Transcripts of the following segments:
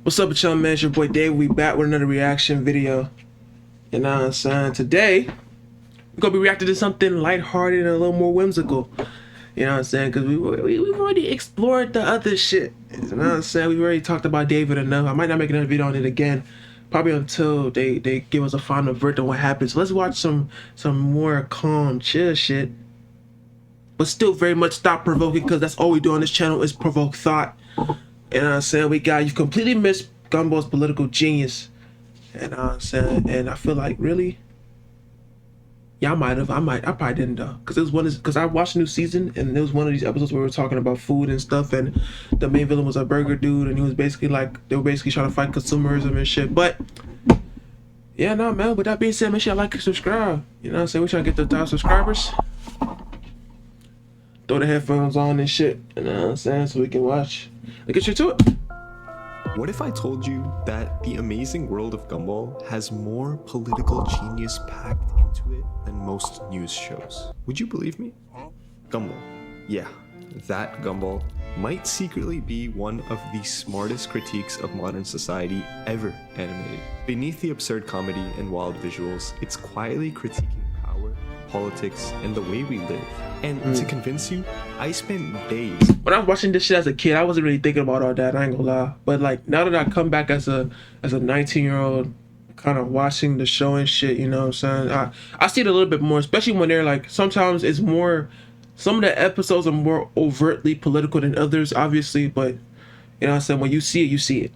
What's up with y'all, man? It's your boy Dave. We back with another reaction video. You know what I'm saying? Today, we're gonna be reacting to something lighthearted and a little more whimsical. You know what I'm saying? Because we've already explored the other shit. You know what I'm saying? We've already talked about David enough. I might not make another video on it again. Probably until they give us a final verdict on what happens. So let's watch some more calm, chill shit. But still very much thought-provoking, because that's all we do on this channel is provoke thought. You know what I'm saying? You've completely missed Gumball's political genius. You know what I'm saying? And I feel like, really? Yeah, I probably didn't though. Because I watched a new season, and there was one of these episodes where we were talking about food and stuff, and the main villain was a burger dude, and he was basically like, they were basically trying to fight consumerism and shit. But, yeah, no, man, with that being said, make sure y'all like and subscribe. You know what I'm saying? We're trying to get the 1,000 subscribers. Throw the headphones on and shit, you know what I'm saying, so we can watch. Let's get straight to it. What if I told you that the amazing world of Gumball has more political genius packed into it than most news shows? Would you believe me? Gumball, yeah, that Gumball might secretly be one of the smartest critiques of modern society ever animated. Beneath the absurd comedy and wild visuals, it's quietly critiquing power, politics, and the way we live. And to convince you, I spent days. When I was watching this shit as a kid, I wasn't really thinking about all that, I ain't gonna lie. But like, now that I come back as a 19-year-old, kind of watching the show and shit, you know what I'm saying? I see it a little bit more, especially when they're like, sometimes it's more, some of the episodes are more overtly political than others, obviously, but you know what I'm saying? When you see it, you see it.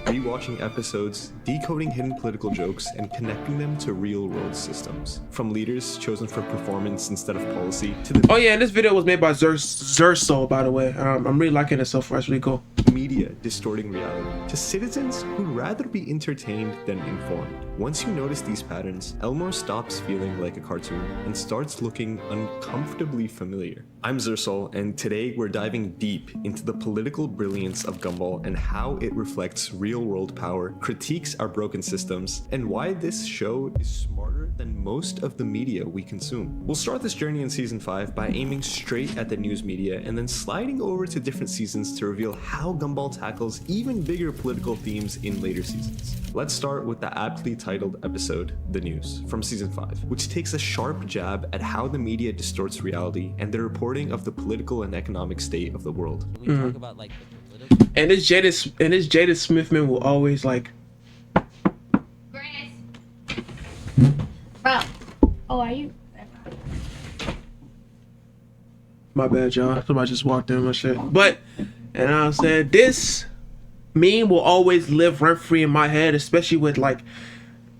Rewatching episodes, decoding hidden political jokes, and connecting them to real-world systems. From leaders chosen for performance instead of policy to the— Oh yeah, and this video was made by Socio, by the way. I'm really liking it so far. It's really cool. Media distorting reality to citizens who'd rather be entertained than informed. Once you notice these patterns, Elmore stops feeling like a cartoon and starts looking uncomfortably familiar. I'm Zersol, and today we're diving deep into the political brilliance of Gumball and how it reflects real-world power, critiques our broken systems, and why this show is smarter than most of the media we consume. We'll start this journey in season 5 by aiming straight at the news media and then sliding over to different seasons to reveal how Gumball tackles even bigger political themes in later seasons. Let's start with the aptly titled episode, The News, from season 5, which takes a sharp jab at how the media distorts reality and the reporting of the political and economic state of the world. We talk about like the political— And this Jada Smithman will always like. Grace. Bro. Oh, are you? My bad, y'all. Somebody just walked in my shit. But, and I'm saying, this meme will always live rent free in my head, especially with like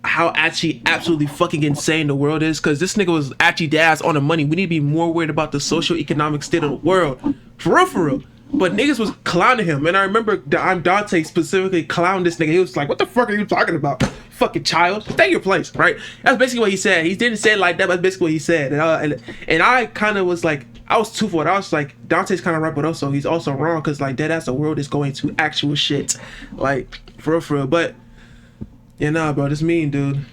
how actually absolutely fucking insane the world is. Because this nigga was actually dad's on the money. We need to be more worried about the socio-economic state of the world. For real, for real. But niggas was clowning him. And I remember I'm Dante specifically clowned this nigga. He was like, what the fuck are you talking about? Fucking child. Stay in your place, right? That's basically what he said. He didn't say it like that, but that's basically what he said. And I kind of was like, I was twofold. I was like, Dante's kind of right, but also he's also wrong, because like deadass the world is going to actual shit. Like, for real. But, yeah, nah, bro, this meme, dude,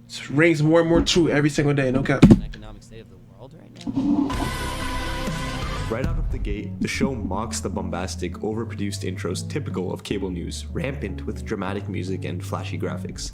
it rings more and more true every single day, no cap. economic state of the world right now. Right out of the gate, the show mocks the bombastic, overproduced intros typical of cable news, rampant with dramatic music and flashy graphics.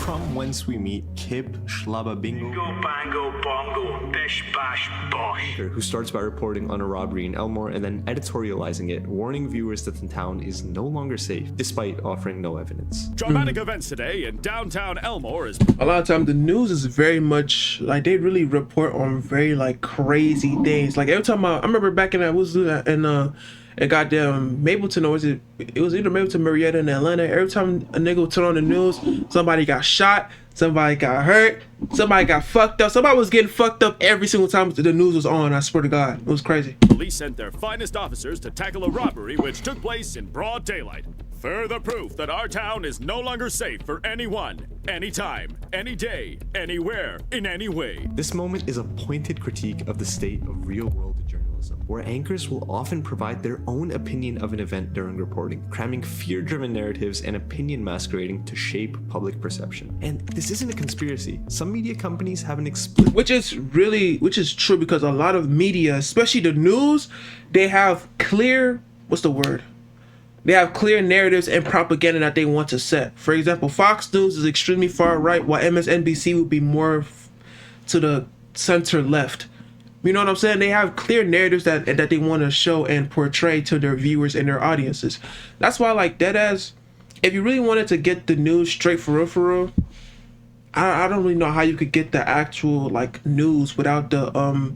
From whence we meet Kip Shlaba Bingo, Bango bongo, bish bash bosh. who starts by reporting on a robbery in Elmore and then editorializing it, warning viewers that the town is no longer safe, despite offering no evidence. Dramatic events today in downtown Elmore is— A lot of time the news is very much like, they really report on very like crazy things. Like every time I remember back in that, was in goddamn Mapleton, or it was either Mapleton, Marietta, in Atlanta. Every time a nigga would turn on the news, somebody got shot, somebody got hurt, somebody got fucked up. Somebody was getting fucked up every single time the news was on. I swear to God, it was crazy. police sent their finest officers to tackle a robbery which took place in broad daylight. Further proof that our town is no longer safe for anyone, anytime, any day, anywhere, in any way. This moment is a pointed critique of the state of real-world journalism. journalism, where anchors will often provide their own opinion of an event during reporting, cramming fear-driven narratives and opinion masquerading to shape public perception. And this isn't a conspiracy. Some media companies have an explicit... Which is true, because a lot of media, especially the news, they have clear, they have clear narratives and propaganda that they want to set. For example, Fox News is extremely far right, while MSNBC would be more to the center left. You know what I'm saying? They have clear narratives that they want to show and portray to their viewers and their audiences. That's why, like, deadass, if you really wanted to get the news straight for real, I don't really know how you could get the actual, like, news without the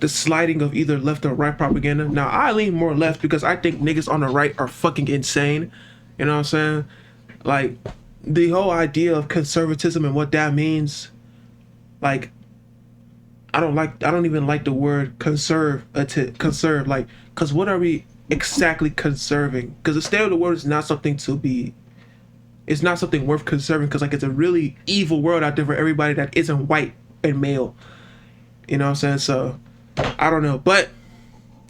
sliding of either left or right propaganda. Now, I lean more left because I think niggas on the right are fucking insane. You know what I'm saying? Like, the whole idea of conservatism and what that means, like, I don't even like the word conserve, like, because what are we exactly conserving? Because the state of the world is not something it's not something worth conserving, because, like, it's a really evil world out there for everybody that isn't white and male. You know what I'm saying? So, I don't know. But,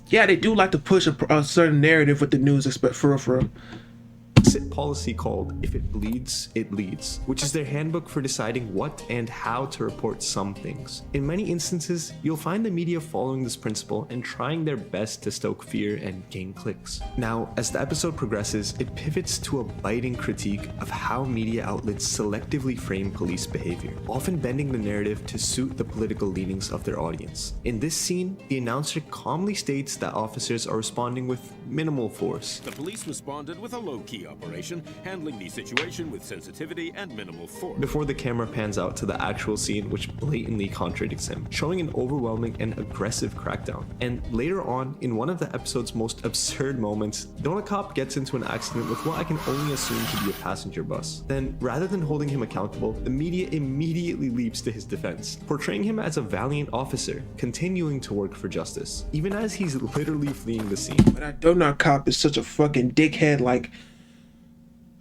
yeah, they do like to push a certain narrative with the news, for real. Policy called "If it bleeds, it leads," which is their handbook for deciding what and how to report some things. In many instances, you'll find the media following this principle and trying their best to stoke fear and gain clicks. Now, as the episode progresses, it pivots to a biting critique of how media outlets selectively frame police behavior, often bending the narrative to suit the political leanings of their audience. In this scene, the announcer calmly states that officers are responding with minimal force. The police responded with a low-key operation, handling the situation with sensitivity and minimal force. Before the camera pans out to the actual scene, which blatantly contradicts him, showing an overwhelming and aggressive crackdown. And later on, in one of the episode's most absurd moments, Donut Cop gets into an accident with what I can only assume to be a passenger bus. Then, rather than holding him accountable, the media immediately leaps to his defense, portraying him as a valiant officer, continuing to work for justice, even as he's literally fleeing the scene. But that Donut Cop is such a fucking dickhead. Like,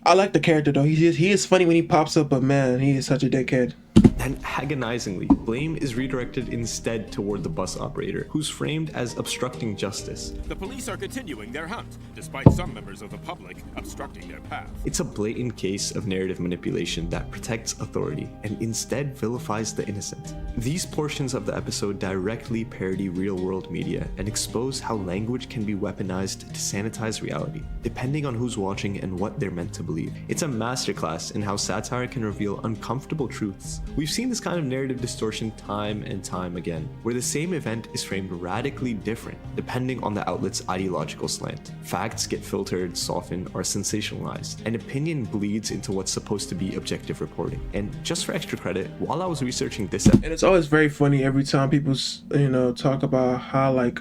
I like the character though. He is funny when he pops up, but man, he is such a dickhead. And agonizingly, blame is redirected instead toward the bus operator, who's framed as obstructing justice. The police are continuing their hunt, despite some members of the public obstructing their path. It's a blatant case of narrative manipulation that protects authority and instead vilifies the innocent. These portions of the episode directly parody real-world media and expose how language can be weaponized to sanitize reality, depending on who's watching and what they're meant to believe. It's a masterclass in how satire can reveal uncomfortable truths. We've seen this kind of narrative distortion time and time again, where the same event is framed radically different depending on the outlet's ideological slant. Facts get filtered, softened, or sensationalized, and opinion bleeds into what's supposed to be objective reporting. And just for extra credit, while I was researching this episode, And it's always very funny every time people, talk about how, like,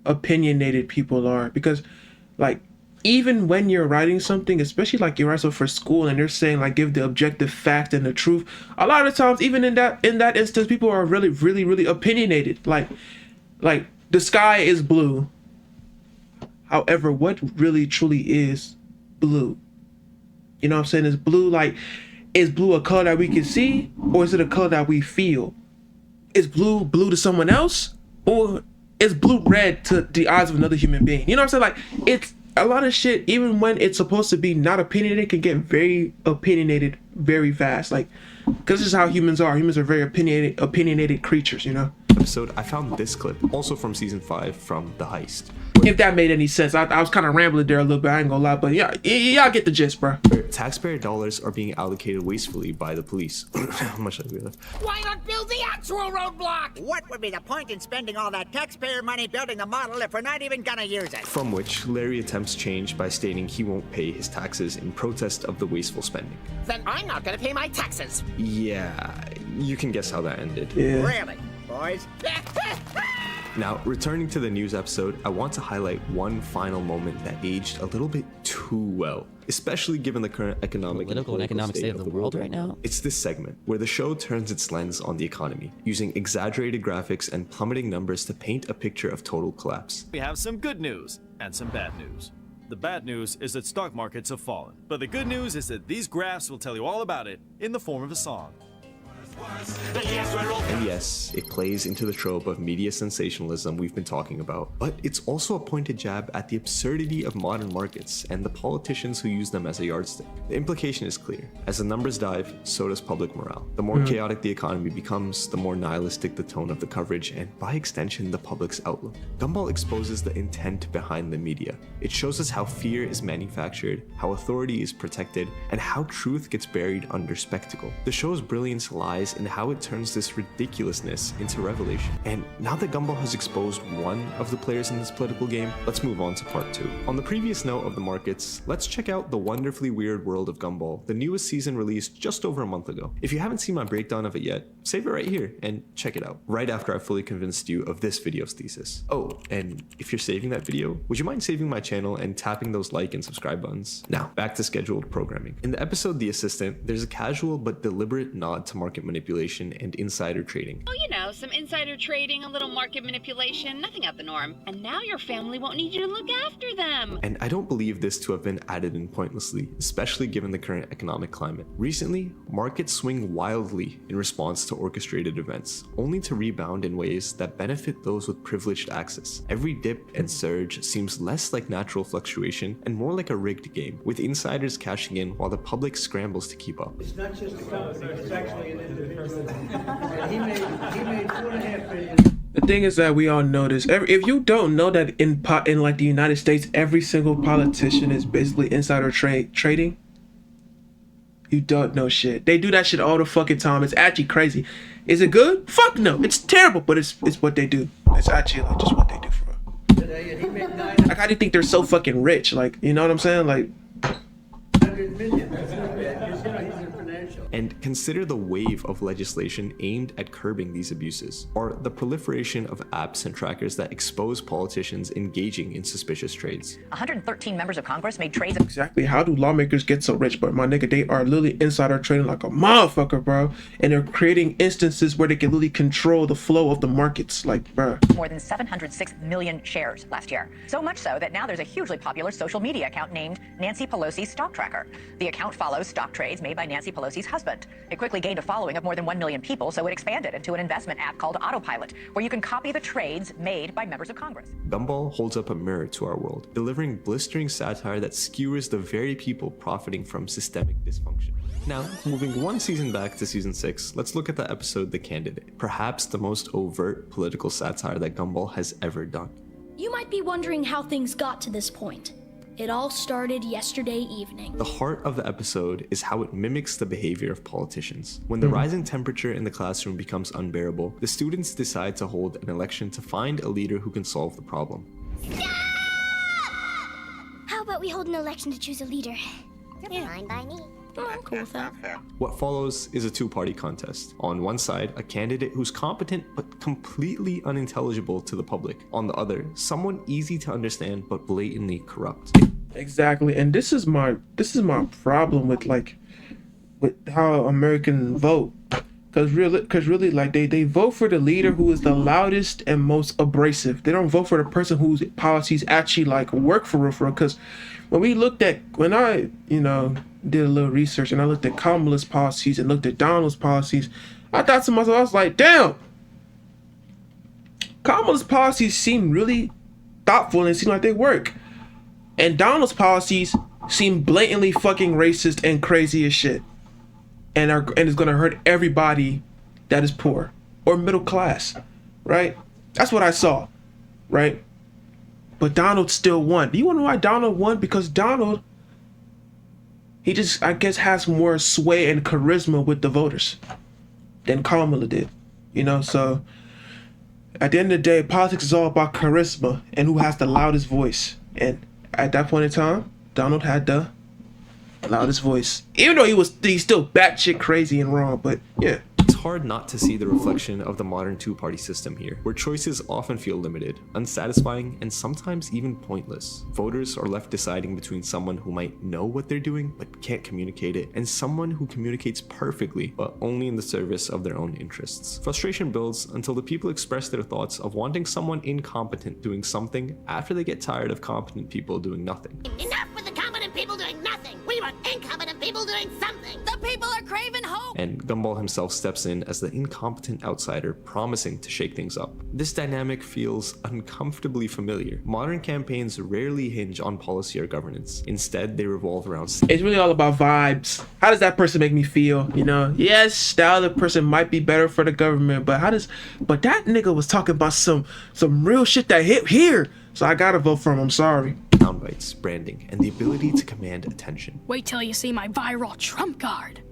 opinionated people are, because, like, even when you're writing something, especially like you're writing for school and they're saying, like, give the objective fact and the truth, a lot of times, even in that instance, people are really, really, really opinionated. Like the sky is blue. However, what really truly is blue? You know what I'm saying? Is blue, like, is blue a color that we can see, or is it a color that we feel? Is blue to someone else, or is blue red to the eyes of another human being? You know what I'm saying? Like, it's a lot of shit, even when it's supposed to be not opinionated, can get very opinionated very fast. Like, because this is how humans are. Humans are very opinionated creatures, you know? episode, I found this clip, also from season 5, from The Heist. If that made any sense. I was kind of rambling there a little bit, I ain't gonna lie, but yeah, y'all get the gist, bro. Where taxpayer dollars are being allocated wastefully by the police. How much should we have? Why not build the actual roadblock? What would be the point in spending all that taxpayer money building the model if we're not even gonna use it? From which Larry attempts change by stating he won't pay his taxes in protest of the wasteful spending. Then I'm not gonna pay my taxes. Yeah, you can guess how that ended. Yeah. Really, boys? Now, returning to the news episode, I want to highlight one final moment that aged a little bit too well, especially given the current economic Political and economic state of the world right now. It's this segment where the show turns its lens on the economy, using exaggerated graphics and plummeting numbers to paint a picture of total collapse. We have some good news and some bad news. The bad news is that stock markets have fallen, but the good news is that these graphs will tell you all about it in the form of a song. And yes, it plays into the trope of media sensationalism we've been talking about, but it's also a pointed jab at the absurdity of modern markets and the politicians who use them as a yardstick. The implication is clear. As the numbers dive, so does public morale. The more chaotic the economy becomes, the more nihilistic the tone of the coverage, and by extension, the public's outlook. Gumball exposes the intent behind the media. It shows us how fear is manufactured, how authority is protected, and how truth gets buried under spectacle. The show's brilliance lies in how it turns this ridiculousness into revelation. And now that Gumball has exposed one of the players in this political game, let's move on to part 2. On the previous note of the markets, let's check out The Wonderfully Weird World of Gumball, the newest season released just over a month ago. If you haven't seen my breakdown of it yet, save it right here and check it out, right after I've fully convinced you of this video's thesis. Oh, and if you're saving that video, would you mind saving my channel and tapping those like and subscribe buttons? Now, back to scheduled programming. In the episode The Assistant, there's a casual but deliberate nod to market manipulation and insider trading. Oh, you know, some insider trading, a little market manipulation, nothing out the norm. And now your family won't need you to look after them. And I don't believe this to have been added in pointlessly, especially given the current economic climate. Recently, markets swing wildly in response to orchestrated events, only to rebound in ways that benefit those with privileged access. Every dip and surge seems less like natural fluctuation and more like a rigged game, with insiders cashing in while the public scrambles to keep up. It's not just a company, it's actually an individual. He made $2.5 billion. The thing is that we all know this. If you don't know that in like the United States, every single politician is basically insider trading, you don't know shit. They do that shit all the fucking time. It's actually crazy. Is it good? Fuck no. It's terrible, but it's what they do. It's actually like just what they do for real. Like, how do you think they're so fucking rich? Like, you know what I'm saying? Like, $100 million. That's not bad. He's in financial. And consider the wave of legislation aimed at curbing these abuses, or the proliferation of apps and trackers that expose politicians engaging in suspicious trades. 113 members of Congress made trades. Exactly. How do lawmakers get so rich? But my nigga, they are literally insider trading like a motherfucker, bro. And they're creating instances where they can literally control the flow of the markets, like, bro. More than 706 million shares last year. So much so that now there's a hugely popular social media account named Nancy Pelosi's Stock Tracker. The account follows stock trades made by Nancy Pelosi's husband. It quickly gained a following of more than 1 million people, so it expanded into an investment app called Autopilot, where you can copy the trades made by members of Congress. Gumball holds up a mirror to our world, delivering blistering satire that skewers the very people profiting from systemic dysfunction. Now, moving one season back to season 6, let's look at the episode The Candidate, perhaps the most overt political satire that Gumball has ever done. You might be wondering how things got to this point. It all started yesterday evening. The heart of the episode is how it mimics the behavior of politicians. When the rising temperature in the classroom becomes unbearable, the students decide to hold an election to find a leader who can solve the problem. How about we hold an election to choose a leader? Fine by me. I'm cool with that. What follows is a two-party contest. On one side, a candidate who's competent but completely unintelligible to the public. On the other, someone easy to understand but blatantly corrupt. Exactly. And this is my problem with how Americans vote. Cause really, like they vote for the leader who is the loudest and most abrasive. They don't vote for the person whose policies actually like work for real. Cause when I did a little research and I looked at Kamala's policies and looked at Donald's policies, I thought to myself, I was like, damn, Kamala's policies seem really thoughtful and seem like they work. And Donald's policies seem blatantly fucking racist and crazy as shit. And it's gonna hurt everybody that is poor or middle class, right? That's what I saw, right? But Donald still won. Do you wanna know why Donald won? Because Donald, he just, I guess, has more sway and charisma with the voters than Kamala did, So at the end of the day, politics is all about charisma and who has the loudest voice. And at that point in time, Donald had the loudest voice, even though he's still batshit crazy and wrong. But yeah, it's hard not to see the reflection of the modern two-party system here, where choices often feel limited, unsatisfying, and sometimes even pointless. Voters are left deciding between someone who might know what they're doing but can't communicate it, and someone who communicates perfectly but only in the service of their own interests. Frustration builds until the people express their thoughts of wanting someone incompetent doing something after they get tired of competent people doing nothing. Enough with the competent people doing nothing. We want incompetent people doing something. The people are craving hope. and Gumball himself steps in as the incompetent outsider promising to shake things up. This dynamic feels uncomfortably familiar. Modern campaigns rarely hinge on policy or governance. Instead, they revolve around it's really all about vibes. How does that person make me feel? You know, yes, that other person might be better for the government, but that nigga was talking about some real shit that hit here. So I gotta vote for him. I'm sorry. soundbites, branding, and the ability to command attention. Wait till you see my viral trump card.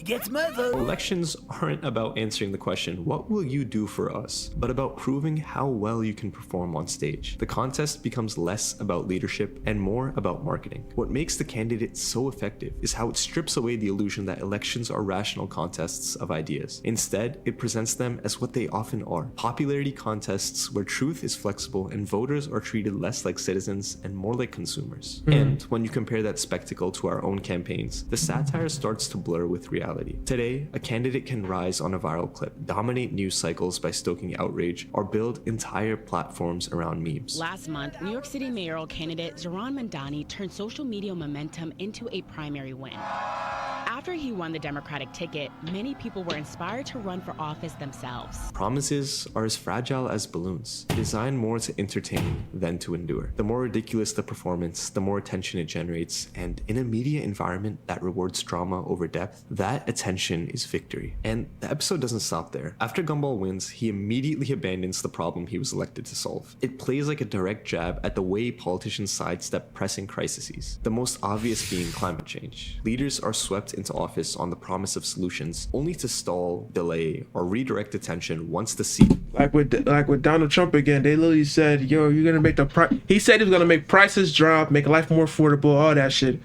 Gets my vote. Elections aren't about answering the question, what will you do for us? But about proving how well you can perform on stage. The contest becomes less about leadership and more about marketing. What makes the candidate so effective is how it strips away the illusion that elections are rational contests of ideas. Instead, it presents them as what they often are: popularity contests where truth is flexible and voters are treated less like citizens and more like consumers. And when you compare that spectacle to our own campaigns, the satire starts to blur with reality. Today, a candidate can rise on a viral clip, dominate news cycles by stoking outrage, or build entire platforms around memes. Last month, New York City mayoral candidate Zohran Mamdani turned social media momentum into a primary win. After he won the Democratic ticket, many people were inspired to run for office themselves. Promises are as fragile as balloons, designed more to entertain than to endure. The more ridiculous the performance, the more attention it generates, and in a media environment that rewards drama over depth, that attention is victory. And the episode doesn't stop there. After Gumball wins, he immediately abandons the problem he was elected to solve. It plays like a direct jab at the way politicians sidestep pressing crises, the most obvious being climate change. Leaders are swept into office on the promise of solutions, only to stall, delay, or redirect attention once the seat. Like with Donald Trump again, they literally said, "Yo, you're gonna make the price." He said he was gonna make prices drop, make life more affordable, all that shit,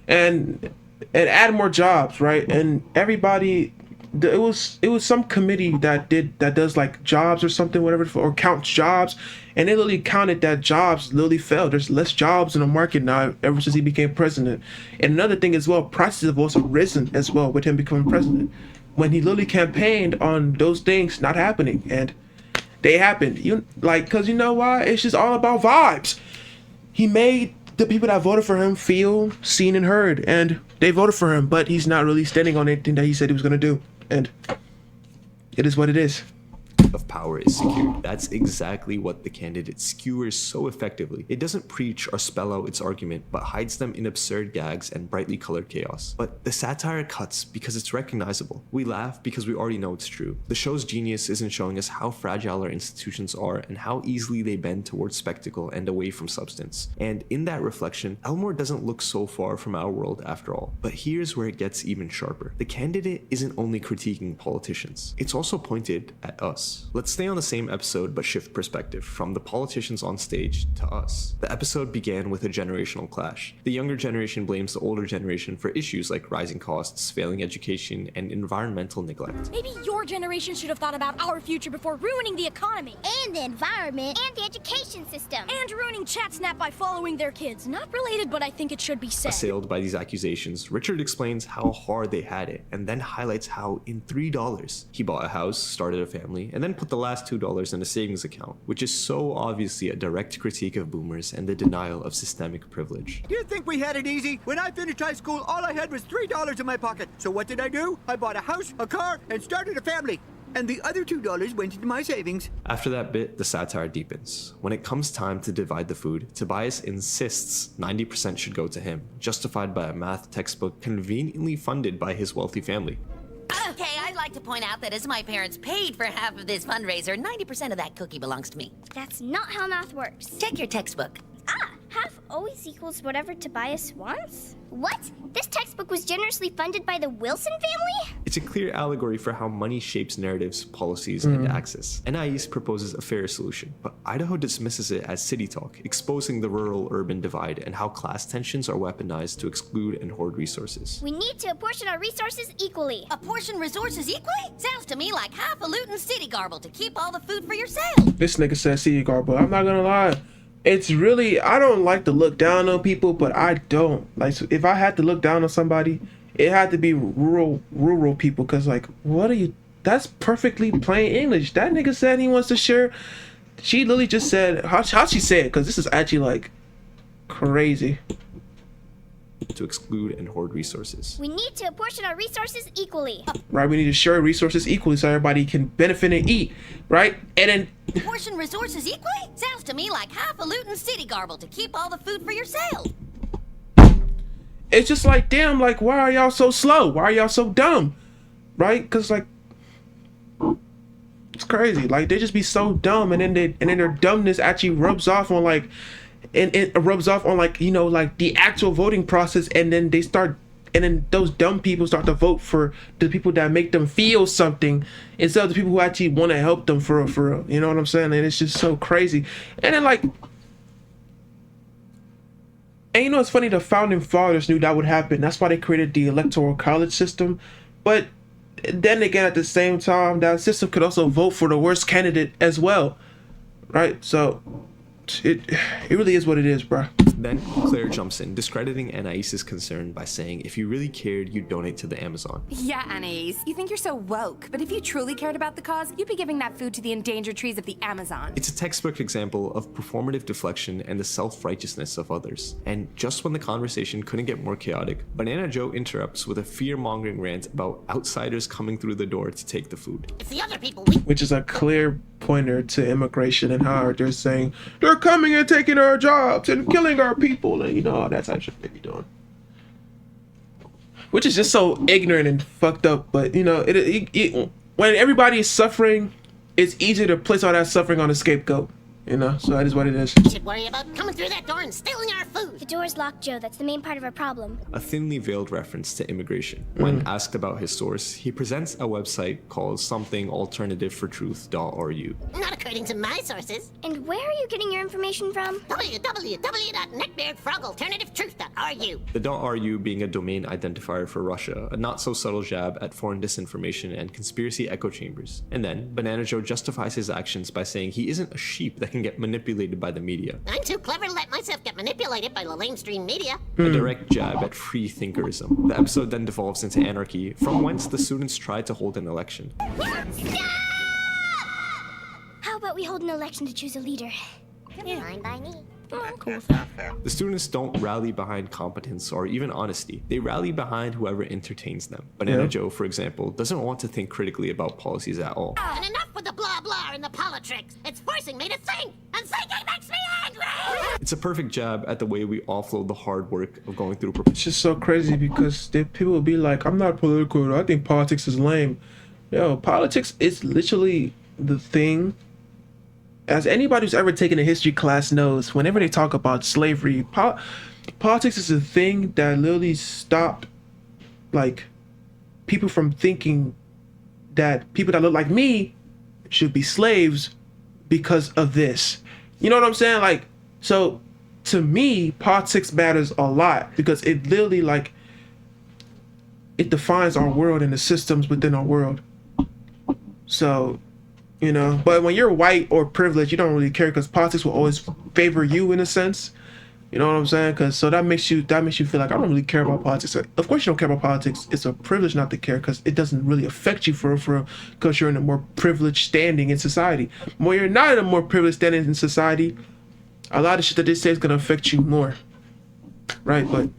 and add more jobs, right? And everybody, it was some committee that does like jobs or something, whatever, or counts jobs, and they literally counted that jobs literally fell. There's less jobs in the market now ever since he became president. And another thing as well, prices have also risen as well with him becoming president. When he literally campaigned on those things not happening, and they happened. Cause you know why? It's just all about vibes. He made the people that voted for him feel seen and heard, and they voted for him, but he's not really standing on anything that he said he was gonna do. And it is what it is. Of power is secured. That's exactly what the candidate skewers so effectively. It doesn't preach or spell out its argument, but hides them in absurd gags and brightly colored chaos. But the satire cuts because it's recognizable. We laugh because we already know it's true. The show's genius isn't showing us how fragile our institutions are and how easily they bend towards spectacle and away from substance. And in that reflection, Elmore doesn't look so far from our world after all. But here's where it gets even sharper. The candidate isn't only critiquing politicians, it's also pointed at us. Let's stay on the same episode but shift perspective from the politicians on stage to us. The episode began with a generational clash. The younger generation blames the older generation for issues like rising costs, failing education, and environmental neglect. Maybe your generation should have thought about our future before ruining the economy. And the environment. And the education system. And ruining ChatSnap by following their kids. Not related, but I think it should be said. Assailed by these accusations, Richard explains how hard they had it, and then highlights how in $3, he bought a house, started a family, and then put the last $2 in a savings account, which is so obviously a direct critique of boomers and the denial of systemic privilege. You think we had it easy? When I finished high school, all I had was $3 in my pocket. So what did I do? I bought a house, a car, and started a family. And the other $2 went into my savings. After that bit, the satire deepens. When it comes time to divide the food, Tobias insists 90% should go to him, justified by a math textbook conveniently funded by his wealthy family. Okay, I'd like to point out that as my parents paid for half of this fundraiser, 90% of that cookie belongs to me. That's not how math works. Check your textbook. Half always equals whatever Tobias wants? What? This textbook was generously funded by the Wilson family? It's a clear allegory for how money shapes narratives, policies, and access. NIEAST proposes a fairer solution, but Idaho dismisses it as city talk, exposing the rural-urban divide and how class tensions are weaponized to exclude and hoard resources. We need to apportion our resources equally. Apportion resources equally? Sounds to me like highfalutin city garble to keep all the food for yourself. This nigga said city garble. I'm not gonna lie. It's really, I don't like to look down on people, but I don't. Like, so if I had to look down on somebody, it had to be rural people, because, like, what are you, that's perfectly plain English. That nigga said he wants to share she literally just said, how'd she say it? Because this is actually like crazy. To exclude and hoard resources. We need to apportion our resources equally. Right, we need to share resources equally so everybody can benefit and eat, right? And then Portion resources equally? Sounds to me like highfalutin city garble to keep all the food for yourself. it's just like, damn, like, why are y'all so slow? Why are y'all so dumb? Right? Because like, it's crazy. Like, they just be so dumb, and then their dumbness actually rubs off on like, and it rubs off on like, you know, like the actual voting process, and then those dumb people start to vote for the people that make them feel something instead of the people who actually want to help them for real. You know what I'm saying? And it's just so crazy. And then like, and you know, it's funny, the founding fathers knew that would happen. That's why they created the electoral college system. But then again, at the same time, that system could also vote for the worst candidate as well, right? So it really is what it is, bro. Then Claire jumps in, discrediting Anais's concern by saying, if you really cared, you'd donate to the Amazon. Yeah, Anais, you think you're so woke, but if you truly cared about the cause, you'd be giving that food to the endangered trees of the Amazon. It's a textbook example of performative deflection and the self-righteousness of others. And just when the conversation couldn't get more chaotic, Banana Joe interrupts with a fear-mongering rant about outsiders coming through the door to take the food. It's the other people which is a clear pointer to immigration and how they're saying they're coming and taking our jobs and killing our people, and you know, all that type of shit they be doing, which is just so ignorant and fucked up. But you know, when everybody is suffering, it's easy to place all that suffering on a scapegoat, you know. So that is what it is. You should worry about coming through that door and stealing our food. The door's locked, Joe. That's the main part of our problem. A thinly veiled reference to immigration. When asked about his source, he presents a website called something alternativefortruth.ru. Not according to my sources. And where are you getting your information from? www.neckbeardfroggalternativetruth.ru. The .ru being a domain identifier for Russia, a not so subtle jab at foreign disinformation and conspiracy echo chambers. And then, Banana Joe justifies his actions by saying he isn't a sheep that can get manipulated by the media. I'm too clever to let myself get manipulated by the lamestream media. A direct jab at free thinkerism. The episode then devolves into anarchy, from whence the students tried to hold an election. How about we hold an election to choose a leader? Fine by me. Cool. The students don't rally behind competence or even honesty. They rally behind whoever entertains them. Banana Joe, for example, doesn't want to think critically about policies at all. And enough with the blah blah and the politics. It's forcing me to think, and thinking makes me angry. It's a perfect jab at the way we offload the hard work of going through. It's just so crazy because people will be like, I'm not political, I think politics is lame. Yo, politics is literally the thing, as anybody who's ever taken a history class knows, whenever they talk about slavery, politics is a thing that literally stopped like people from thinking that people that look like me should be slaves because of this. You know what I'm saying? Like, so to me, politics matters a lot because it literally like it defines our world and the systems within our world. So, you know, but when you're white or privileged, you don't really care because politics will always favor you in a sense. You know what I'm saying? Because so that makes you feel like I don't really care about politics. Of course you don't care about politics. It's a privilege not to care because it doesn't really affect you for because you're in a more privileged standing in society. When you're not in a more privileged standing in society, a lot of shit that they say is gonna affect you more, right? But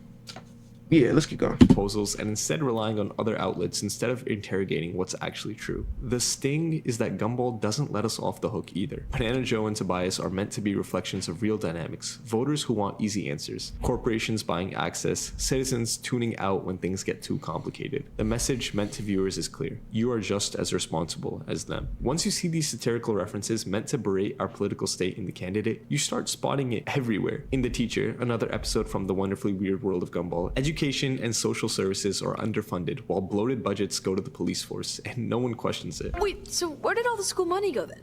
yeah, let's keep going. Proposals and instead relying on other outlets instead of interrogating what's actually true. The sting is that Gumball doesn't let us off the hook either. Banana Joe and Tobias are meant to be reflections of real dynamics, voters who want easy answers, corporations buying access, citizens tuning out when things get too complicated. The message meant to viewers is clear. You are just as responsible as them. Once you see these satirical references meant to berate our political state in the candidate, you start spotting it everywhere. In The Teacher, another episode from the wonderfully weird world of Gumball, education and social services are underfunded while bloated budgets go to the police force and no one questions it. Wait, so where did all the school money go then?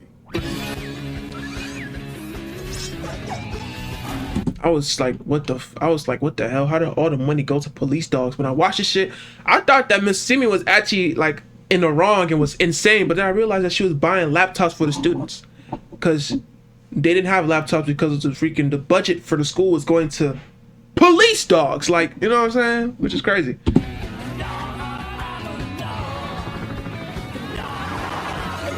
I was like, what the hell? How did all the money go to police dogs? When I watched this shit, I thought that Miss Simi was actually like in the wrong and was insane, but then I realized that she was buying laptops for the students because they didn't have laptops because of the budget for the school was going to police dogs, like, you know what I'm saying? Which is crazy.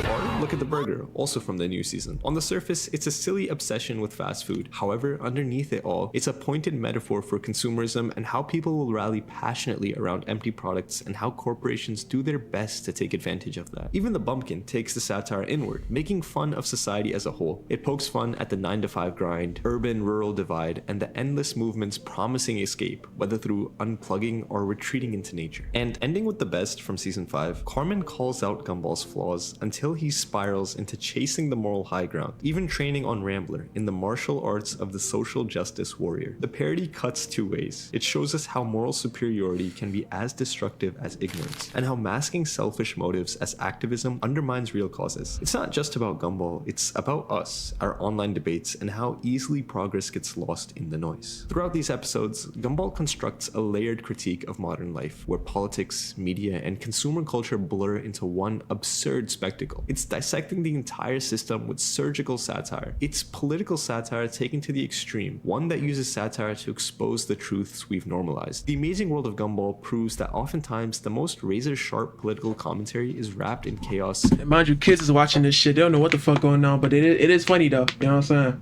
Or look at the burger, also from the new season. On the surface, it's a silly obsession with fast food. However, underneath it all, it's a pointed metaphor for consumerism and how people will rally passionately around empty products and how corporations do their best to take advantage of that. Even the bumpkin takes the satire inward, making fun of society as a whole. It pokes fun at the 9-to-5 grind, urban-rural divide, and the endless movements promising escape, whether through unplugging or retreating into nature. And ending with the best from season 5, Carmen calls out Gumball's flaws until he spirals into chasing the moral high ground, even training on Rambler in the martial arts of the social justice warrior. The parody cuts two ways. It shows us how moral superiority can be as destructive as ignorance, and how masking selfish motives as activism undermines real causes. It's not just about Gumball, it's about us, our online debates, and how easily progress gets lost in the noise. Throughout these episodes, Gumball constructs a layered critique of modern life, where politics, media, and consumer culture blur into one absurd spectacle. It's dissecting the entire system with surgical satire. It's political satire taken to the extreme, one that uses satire to expose the truths we've normalized. The amazing world of Gumball proves that oftentimes the most razor-sharp political commentary is wrapped in chaos. And mind you, kids is watching this shit. They don't know what the fuck going on, but it is funny though. You know what I'm saying?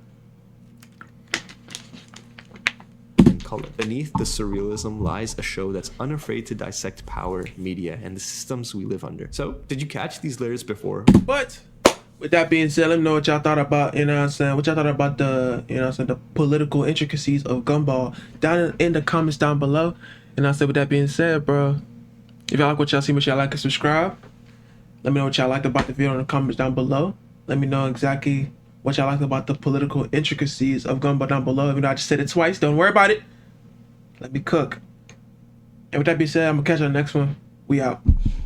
Color. Beneath the surrealism lies a show that's unafraid to dissect power, media, and the systems we live under. So, did you catch these layers before? But with that being said, let me know what y'all thought about, you know what I'm saying, what y'all thought about the, you know what I'm saying, the political intricacies of Gumball down in the comments down below. And I said, with that being said, bro, if y'all like what y'all see, make sure y'all like and subscribe. Let me know what y'all liked about the video in the comments down below. Let me know exactly what y'all liked about the political intricacies of Gumball down below. Even though I just said it twice, don't worry about it. Let me cook. And with that being said, I'm gonna catch you on the next one. We out.